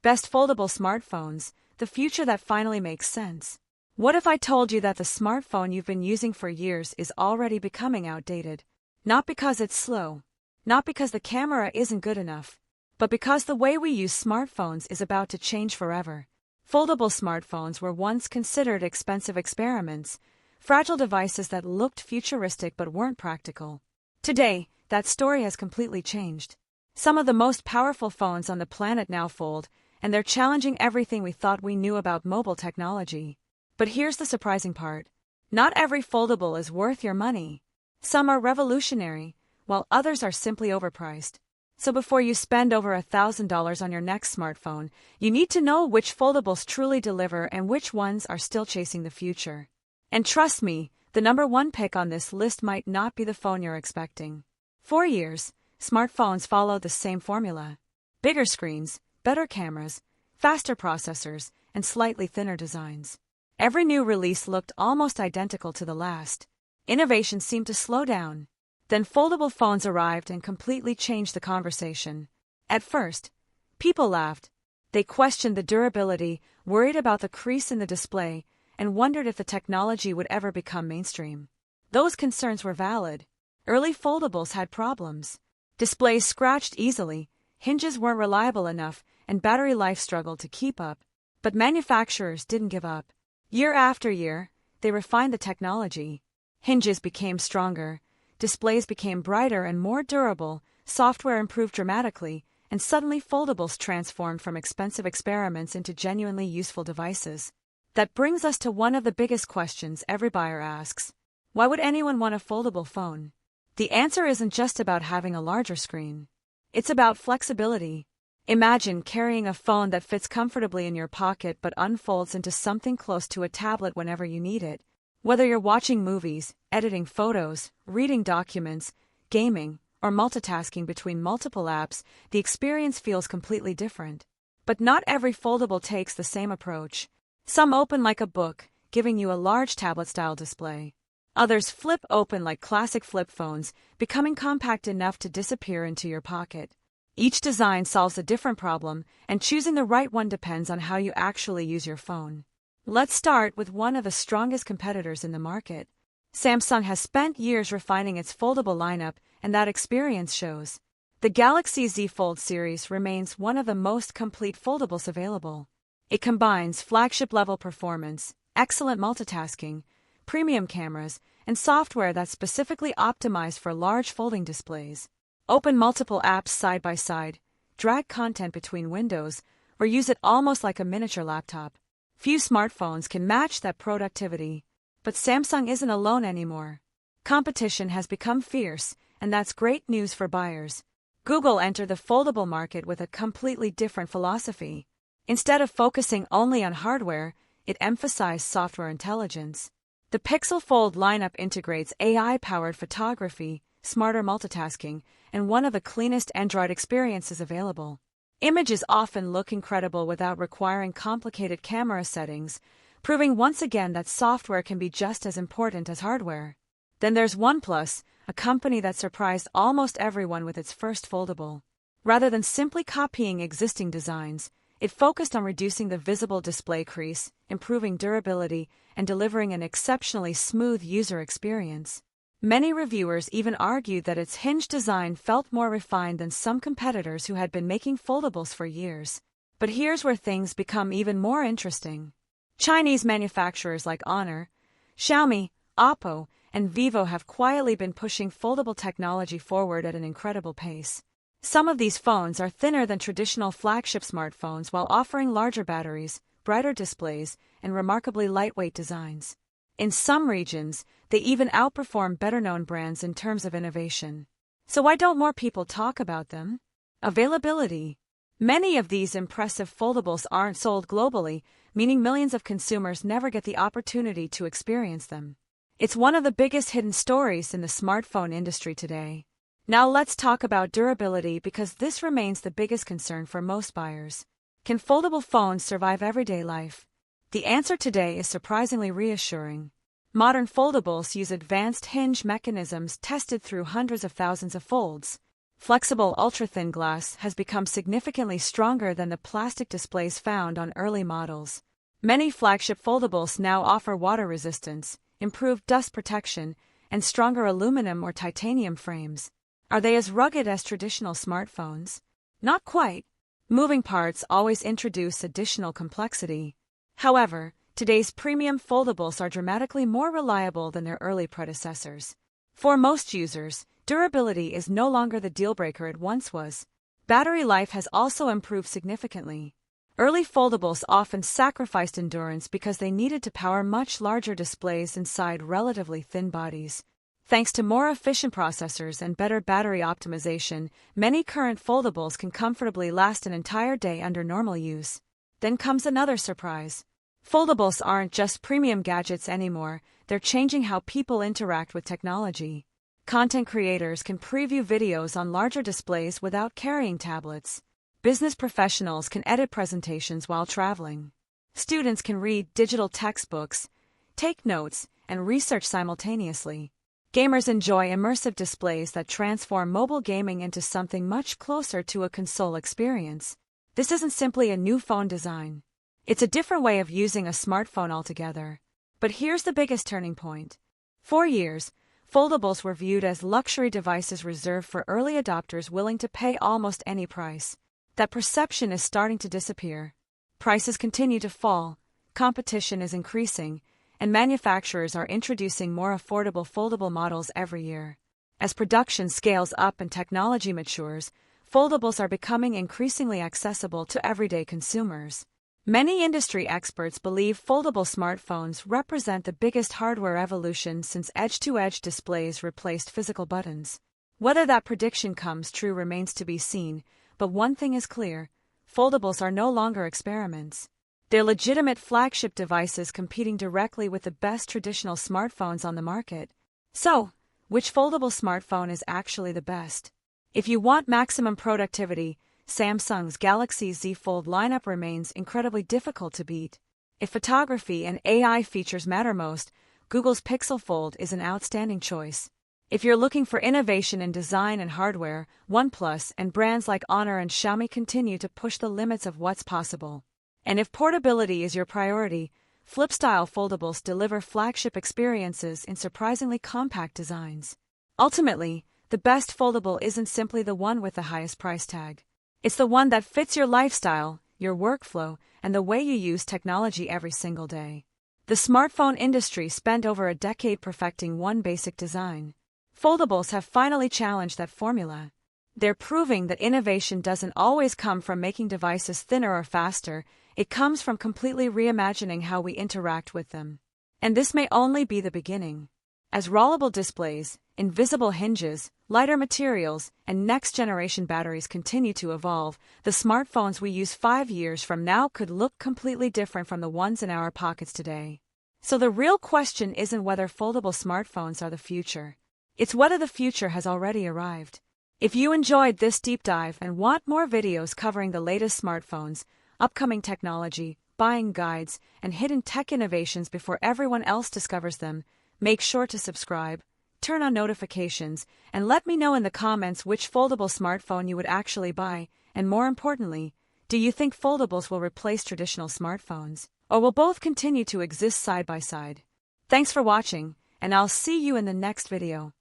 Best foldable smartphones, the future that finally makes sense. What if I told you that the smartphone you've been using for years is already becoming outdated? Not because it's slow, not because the camera isn't good enough, but because the way we use smartphones is about to change forever. Foldable smartphones were once considered expensive experiments, fragile devices that looked futuristic but weren't practical. Today, that story has completely changed. Some of the most powerful phones on the planet now fold, and they're challenging everything we thought we knew about mobile technology. But here's the surprising part. Not every foldable is worth your money. Some are revolutionary, while others are simply overpriced. So before you spend over $1,000 on your next smartphone, you need to know which foldables truly deliver and which ones are still chasing the future. And trust me, the number one pick on this list might not be the phone you're expecting. For years, smartphones followed the same formula. Bigger screens, better cameras, faster processors, and slightly thinner designs. Every new release looked almost identical to the last. Innovation seemed to slow down. Then foldable phones arrived and completely changed the conversation. At first, people laughed. They questioned the durability, worried about the crease in the display, and wondered if the technology would ever become mainstream. Those concerns were valid. Early foldables had problems. Displays scratched easily, hinges weren't reliable enough, and battery life struggled to keep up. But manufacturers didn't give up. Year after year, they refined the technology. Hinges became stronger, displays became brighter and more durable, software improved dramatically, and suddenly foldables transformed from expensive experiments into genuinely useful devices. That brings us to one of the biggest questions every buyer asks. Why would anyone want a foldable phone? The answer isn't just about having a larger screen. It's about flexibility. Imagine carrying a phone that fits comfortably in your pocket but unfolds into something close to a tablet whenever you need it. Whether you're watching movies, editing photos, reading documents, gaming, or multitasking between multiple apps, the experience feels completely different. But not every foldable takes the same approach. Some open like a book, giving you a large tablet-style display. Others flip open like classic flip phones, becoming compact enough to disappear into your pocket. Each design solves a different problem, and choosing the right one depends on how you actually use your phone. Let's start with one of the strongest competitors in the market. Samsung has spent years refining its foldable lineup, and that experience shows. The Galaxy Z Fold series remains one of the most complete foldables available. It combines flagship-level performance, excellent multitasking, premium cameras, and software that's specifically optimized for large folding displays. Open multiple apps side by side, drag content between windows, or use it almost like a miniature laptop. Few smartphones can match that productivity. But Samsung isn't alone anymore. Competition has become fierce, and that's great news for buyers. Google entered the foldable market with a completely different philosophy. Instead of focusing only on hardware, it emphasized software intelligence. The Pixel Fold lineup integrates AI-powered photography, smarter multitasking, and one of the cleanest Android experiences available. Images often look incredible without requiring complicated camera settings, proving once again that software can be just as important as hardware. Then there's OnePlus, a company that surprised almost everyone with its first foldable. Rather than simply copying existing designs, it focused on reducing the visible display crease, improving durability, and delivering an exceptionally smooth user experience. Many reviewers even argued that its hinge design felt more refined than some competitors who had been making foldables for years. But here's where things become even more interesting. Chinese manufacturers like Honor, Xiaomi, Oppo, and Vivo have quietly been pushing foldable technology forward at an incredible pace. Some of these phones are thinner than traditional flagship smartphones while offering larger batteries, brighter displays, and remarkably lightweight designs. In some regions, they even outperform better-known brands in terms of innovation. So why don't more people talk about them? Availability. Many of these impressive foldables aren't sold globally, meaning millions of consumers never get the opportunity to experience them. It's one of the biggest hidden stories in the smartphone industry today. Now let's talk about durability because this remains the biggest concern for most buyers. Can foldable phones survive everyday life? The answer today is surprisingly reassuring. Modern foldables use advanced hinge mechanisms tested through hundreds of thousands of folds. Flexible ultra-thin glass has become significantly stronger than the plastic displays found on early models. Many flagship foldables now offer water resistance, improved dust protection, and stronger aluminum or titanium frames. Are they as rugged as traditional smartphones? Not quite. Moving parts always introduce additional complexity. However, today's premium foldables are dramatically more reliable than their early predecessors. For most users, durability is no longer the deal-breaker it once was. Battery life has also improved significantly. Early foldables often sacrificed endurance because they needed to power much larger displays inside relatively thin bodies. Thanks to more efficient processors and better battery optimization, many current foldables can comfortably last an entire day under normal use. Then comes another surprise. Foldables aren't just premium gadgets anymore, they're changing how people interact with technology. Content creators can preview videos on larger displays without carrying tablets. Business professionals can edit presentations while traveling. Students can read digital textbooks, take notes, and research simultaneously. Gamers enjoy immersive displays that transform mobile gaming into something much closer to a console experience. This isn't simply a new phone design. It's a different way of using a smartphone altogether. But here's the biggest turning point. For years, foldables were viewed as luxury devices reserved for early adopters willing to pay almost any price. That perception is starting to disappear. Prices continue to fall, competition is increasing, and manufacturers are introducing more affordable foldable models every year. As production scales up and technology matures, foldables are becoming increasingly accessible to everyday consumers. Many industry experts believe foldable smartphones represent the biggest hardware evolution since edge-to-edge displays replaced physical buttons. Whether that prediction comes true remains to be seen, but one thing is clear: foldables are no longer experiments. They're legitimate flagship devices competing directly with the best traditional smartphones on the market. So, which foldable smartphone is actually the best? If you want maximum productivity, Samsung's Galaxy Z Fold lineup remains incredibly difficult to beat. If photography and AI features matter most, Google's Pixel Fold is an outstanding choice. If you're looking for innovation in design and hardware, OnePlus and brands like Honor and Xiaomi continue to push the limits of what's possible. And if portability is your priority, flip-style foldables deliver flagship experiences in surprisingly compact designs. Ultimately, the best foldable isn't simply the one with the highest price tag. It's the one that fits your lifestyle, your workflow, and the way you use technology every single day. The smartphone industry spent over a decade perfecting one basic design. Foldables have finally challenged that formula. They're proving that innovation doesn't always come from making devices thinner or faster, it comes from completely reimagining how we interact with them. And this may only be the beginning. As rollable displays, invisible hinges, lighter materials, and next-generation batteries continue to evolve, the smartphones we use 5 years from now could look completely different from the ones in our pockets today. So the real question isn't whether foldable smartphones are the future. It's whether the future has already arrived. If you enjoyed this deep dive and want more videos covering the latest smartphones, upcoming technology, buying guides, and hidden tech innovations before everyone else discovers them, make sure to subscribe, turn on notifications, and let me know in the comments which foldable smartphone you would actually buy, and more importantly, do you think foldables will replace traditional smartphones, or will both continue to exist side by side? Thanks for watching, and I'll see you in the next video.